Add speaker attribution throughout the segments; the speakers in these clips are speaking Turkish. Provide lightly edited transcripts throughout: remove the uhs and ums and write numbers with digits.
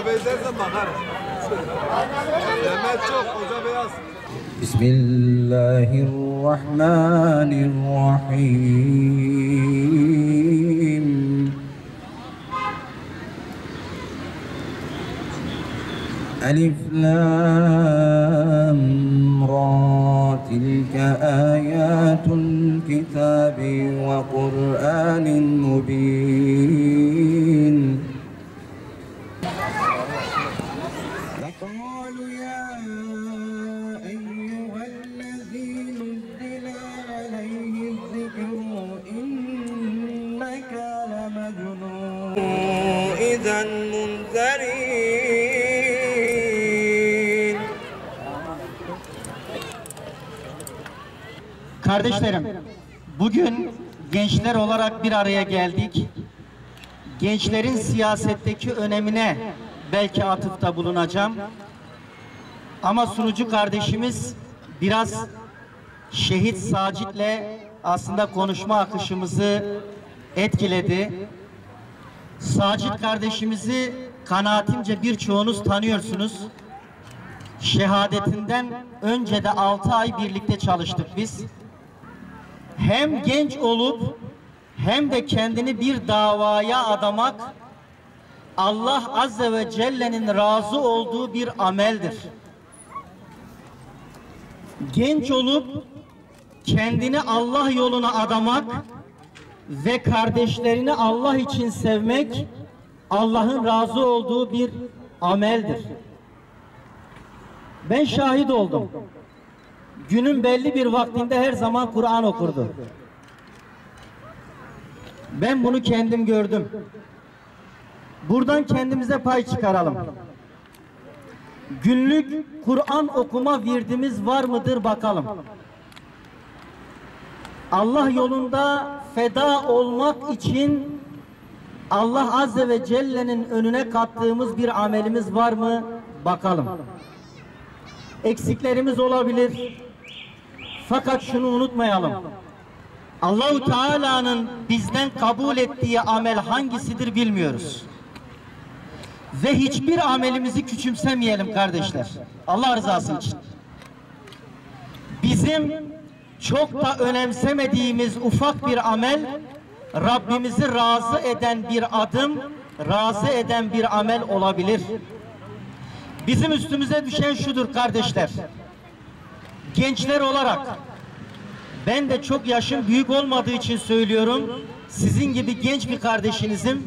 Speaker 1: benzersen bakarım. Mehmet çok, hoca beyaz.
Speaker 2: Bismillahirrahmanirrahim. Elif lam ra tilke ayatul kitabi ve Kur'anin mubin. وقالوا يا أيها الذي نزل عليه الذكر إنك لمجنون إذا منذرين.
Speaker 3: Kardeşlerim, bugün gençler olarak bir araya geldik. Gençlerin siyasetteki önemine belki atıfta bulunacağım. Ama sunucu kardeşimiz biraz Şehit Sacit'le aslında konuşma akışımızı etkiledi. Sacit kardeşimizi kanaatimce birçoğunuz tanıyorsunuz. Şehadetinden önce de 6 ay birlikte çalıştık biz. Hem genç olup hem de kendini bir davaya adamak Allah Azze ve Celle'nin razı olduğu bir ameldir. Genç olup kendini Allah yoluna adamak ve kardeşlerini Allah için sevmek Allah'ın razı olduğu bir ameldir. Ben şahit oldum. Günün belli bir vaktinde her zaman Kur'an okurdu. Ben bunu kendim gördüm. Buradan kendimize pay çıkaralım. Günlük Kur'an okuma virdimiz var mıdır bakalım. Allah yolunda feda olmak için Allah Azze ve Celle'nin önüne kattığımız bir amelimiz var mı bakalım. Eksiklerimiz olabilir. Fakat şunu unutmayalım. Allah-u Teala'nın bizden kabul ettiği amel hangisidir bilmiyoruz. Ve hiçbir amelimizi küçümsemeyelim kardeşler. Allah rızası için. Bizim çok da önemsemediğimiz ufak bir amel, Rabbimizi razı eden bir adım, razı eden bir amel olabilir. Bizim üstümüze düşen şudur kardeşler. Gençler olarak, ben de çok yaşım büyük olmadığı için söylüyorum, sizin gibi genç bir kardeşinizim.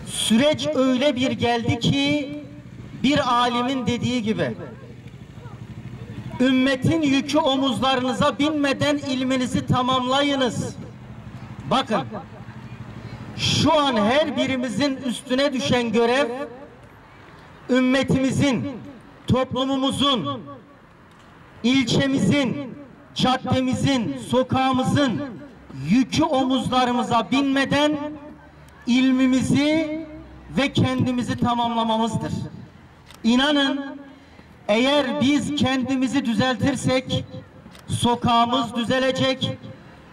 Speaker 3: Süreç öyle bir geldi ki, bir alimin dediği gibi, ümmetin yükü omuzlarınıza binmeden ilminizi tamamlayınız. Bakın, şu an her birimizin üstüne düşen görev, ümmetimizin, toplumumuzun, ilçemizin, caddemizin, sokağımızın yükü omuzlarımıza binmeden ilmimizi ve kendimizi tamamlamamızdır. İnanın, eğer biz kendimizi düzeltirsek sokağımız düzelecek,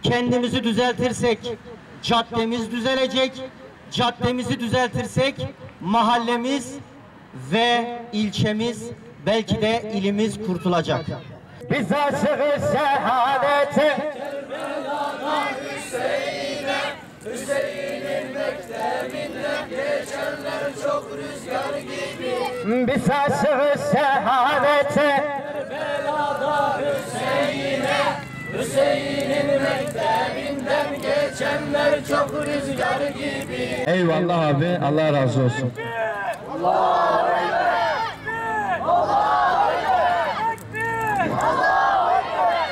Speaker 3: kendimizi düzeltirsek caddemiz düzelecek, caddemizi düzeltirsek mahallemiz ve ilçemiz, belki de ilimiz kurtulacak.
Speaker 4: Biz aşığız şehadete,
Speaker 5: Kerbela'da Hüseyin'e, Hüseyin'in mektebinden geçenler çok rüzgar gibi.
Speaker 4: biz aşığız şehadete,
Speaker 5: Kerbela'da Hüseyin'e, Hüseyin'in mektebinden geçenler çok rüzgar gibi.
Speaker 4: Eyvallah abi, Allah razı olsun.
Speaker 5: Allahu Ekber! Allahu Ekber! Allahu Ekber!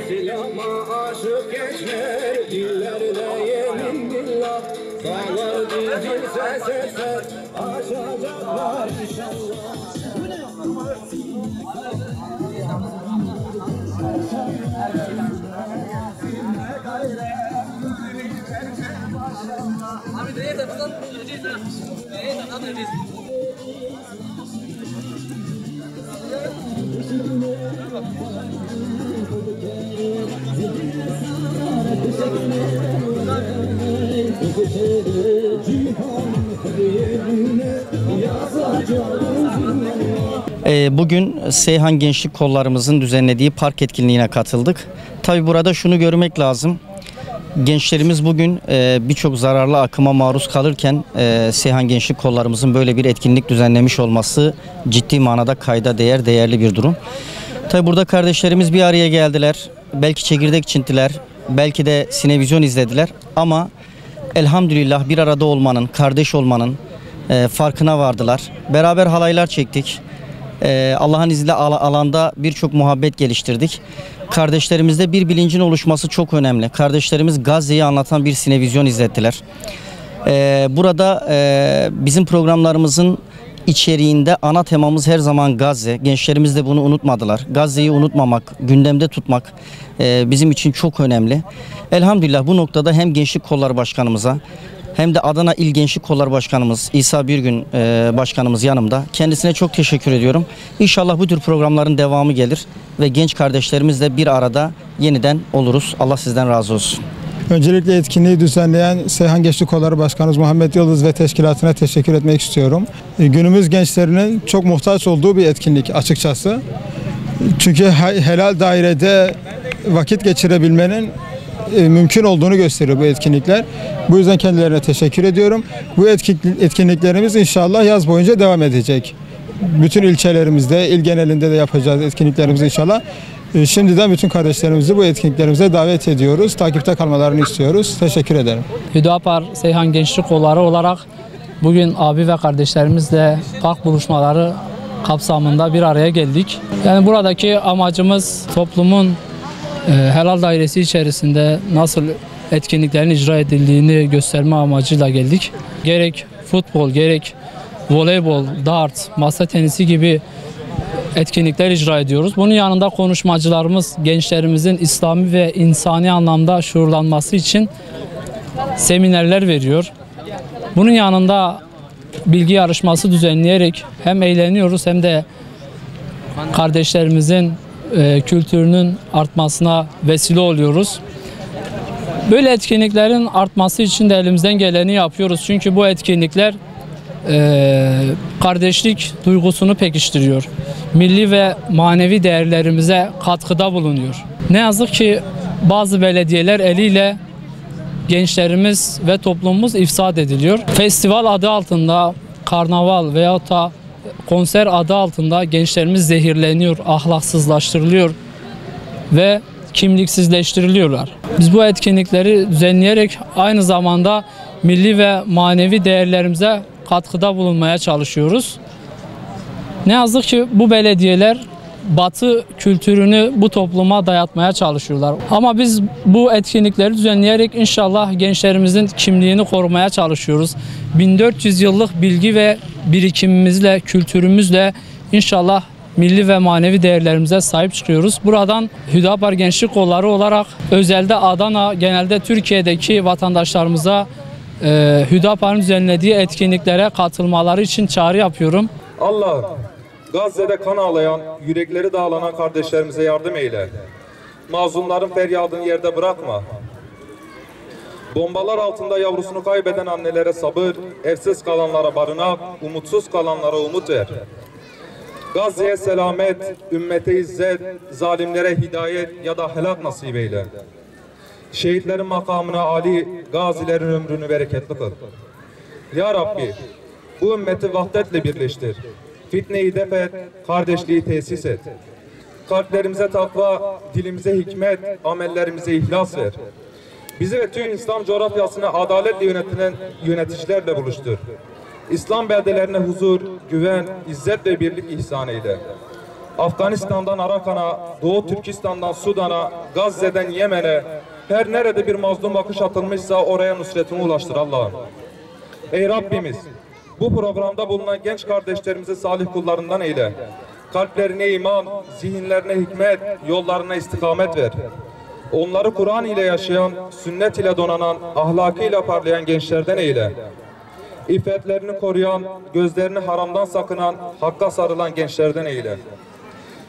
Speaker 4: Silama aşık gençler, dillerde yemin billah, dağlar dizilse sesler, aşacaklar inşallah.
Speaker 3: Bugün Seyhan Gençlik Kollarımızın düzenlediği park etkinliğine katıldık. Tabi burada şunu görmek lazım. Gençlerimiz bugün birçok zararlı akıma maruz kalırken Seyhan Gençlik Kollarımızın böyle bir etkinlik düzenlemiş olması ciddi manada kayda değer, değerli bir durum. Tabi burada kardeşlerimiz bir araya geldiler. Belki çekirdek çintiler, belki de sinevizyon izlediler ama elhamdülillah bir arada olmanın, kardeş olmanın farkına vardılar. Beraber halaylar çektik. Allah'ın izniyle alanda birçok muhabbet geliştirdik. Kardeşlerimizde bir bilincin oluşması çok önemli. Kardeşlerimiz Gazze'yi anlatan bir sinevizyon izlettiler. Burada bizim programlarımızın içeriğinde ana temamız her zaman Gazze. Gençlerimiz de bunu unutmadılar. Gazze'yi unutmamak, gündemde tutmak bizim için çok önemli. Elhamdülillah bu noktada hem Gençlik Kolları Başkanımıza hem de Adana İl Gençlik Kolları Başkanımız İsa Birgün Başkanımız yanımda. Kendisine çok teşekkür ediyorum. İnşallah bu tür programların devamı gelir ve genç kardeşlerimizle bir arada yeniden oluruz. Allah sizden razı olsun.
Speaker 1: Öncelikle etkinliği düzenleyen Seyhan Gençlik Kolları Başkanımız Muhammed Yıldız ve teşkilatına teşekkür etmek istiyorum. Günümüz gençlerinin çok muhtaç olduğu bir etkinlik açıkçası. Çünkü helal dairede vakit geçirebilmenin mümkün olduğunu gösteriyor bu etkinlikler. Bu yüzden kendilerine teşekkür ediyorum. Bu etkinliklerimiz inşallah yaz boyunca devam edecek. Bütün ilçelerimizde, il genelinde de yapacağız etkinliklerimizi inşallah. Şimdiden bütün kardeşlerimizi bu etkinliklerimize davet ediyoruz. Takipte kalmalarını istiyoruz. Teşekkür ederim.
Speaker 6: Hüdapar Seyhan Gençlik Kolları olarak bugün abi ve kardeşlerimizle park buluşmaları kapsamında bir araya geldik. Yani buradaki amacımız toplumun helal dairesi içerisinde nasıl etkinliklerin icra edildiğini gösterme amacıyla geldik. Gerek futbol, gerek voleybol, dart, masa tenisi gibi etkinlikler icra ediyoruz. Bunun yanında konuşmacılarımız gençlerimizin İslami ve insani anlamda şuurlanması için seminerler veriyor. Bunun yanında bilgi yarışması düzenleyerek hem eğleniyoruz hem de kardeşlerimizin kültürünün artmasına vesile oluyoruz. Böyle etkinliklerin artması için de elimizden geleni yapıyoruz. Çünkü bu etkinlikler kardeşlik duygusunu pekiştiriyor. Milli ve manevi değerlerimize katkıda bulunuyor. Ne yazık ki bazı belediyeler eliyle gençlerimiz ve toplumumuz ifsad ediliyor. Festival adı altında, karnaval veyahut da konser adı altında gençlerimiz zehirleniyor, ahlaksızlaştırılıyor ve kimliksizleştiriliyorlar. Biz bu etkinlikleri düzenleyerek aynı zamanda milli ve manevi değerlerimize katkıda bulunmaya çalışıyoruz. Ne yazık ki bu belediyeler Batı kültürünü bu topluma dayatmaya çalışıyorlar. Ama biz bu etkinlikleri düzenleyerek inşallah gençlerimizin kimliğini korumaya çalışıyoruz. 1400 yıllık bilgi ve birikimimizle, kültürümüzle inşallah milli ve manevi değerlerimize sahip çıkıyoruz. Buradan Hüdapar Gençlik Kolları olarak özelde Adana, genelde Türkiye'deki vatandaşlarımıza Hüdapar'ın düzenlediği etkinliklere katılmaları için çağrı yapıyorum.
Speaker 7: Allah'ım Gazze'de kan ağlayan, yürekleri dağlanan kardeşlerimize yardım eyle. Mazlumların feryadını yerde bırakma. Bombalar altında yavrusunu kaybeden annelere sabır, evsiz kalanlara barınak, umutsuz kalanlara umut ver. Gazze'ye selamet, ümmete izzet, zalimlere hidayet ya da helak nasip eyle. Şehitlerin makamına âli, gazilerin ömrünü bereketli kıl. Ya Rabbi, bu ümmeti vahdetle birleştir. Fitneyi def et, kardeşliği tesis et. Kalplerimize takva, dilimize hikmet, amellerimize ihlas ver. Bizi ve tüm İslam coğrafyasını adaletle yönetilen yöneticilerle buluştur. İslam beldelerine huzur, güven, izzet ve birlik ihsan eyle. Afganistan'dan Arakan'a, Doğu Türkistan'dan Sudan'a, Gazze'den Yemen'e, her nerede bir mazlum bakış atılmışsa oraya nusretini ulaştır Allah'ım. Ey Rabbimiz, bu programda bulunan genç kardeşlerimizi salih kullarından eyle. Kalplerine iman, zihinlerine hikmet, yollarına istikamet ver. Onları Kur'an ile yaşayan, sünnet ile donanan, ahlakıyla parlayan gençlerden eyle. İffetlerini koruyan, gözlerini haramdan sakınan, hakka sarılan gençlerden eyle.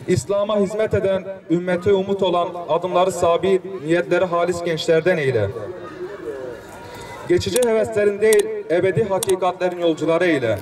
Speaker 7: İslam'a hizmet eden, ümmete umut olan, adımları sabit, niyetleri halis gençlerden eyle. Geçici heveslerin değil, ebedi hakikatlerin yolcuları eyle.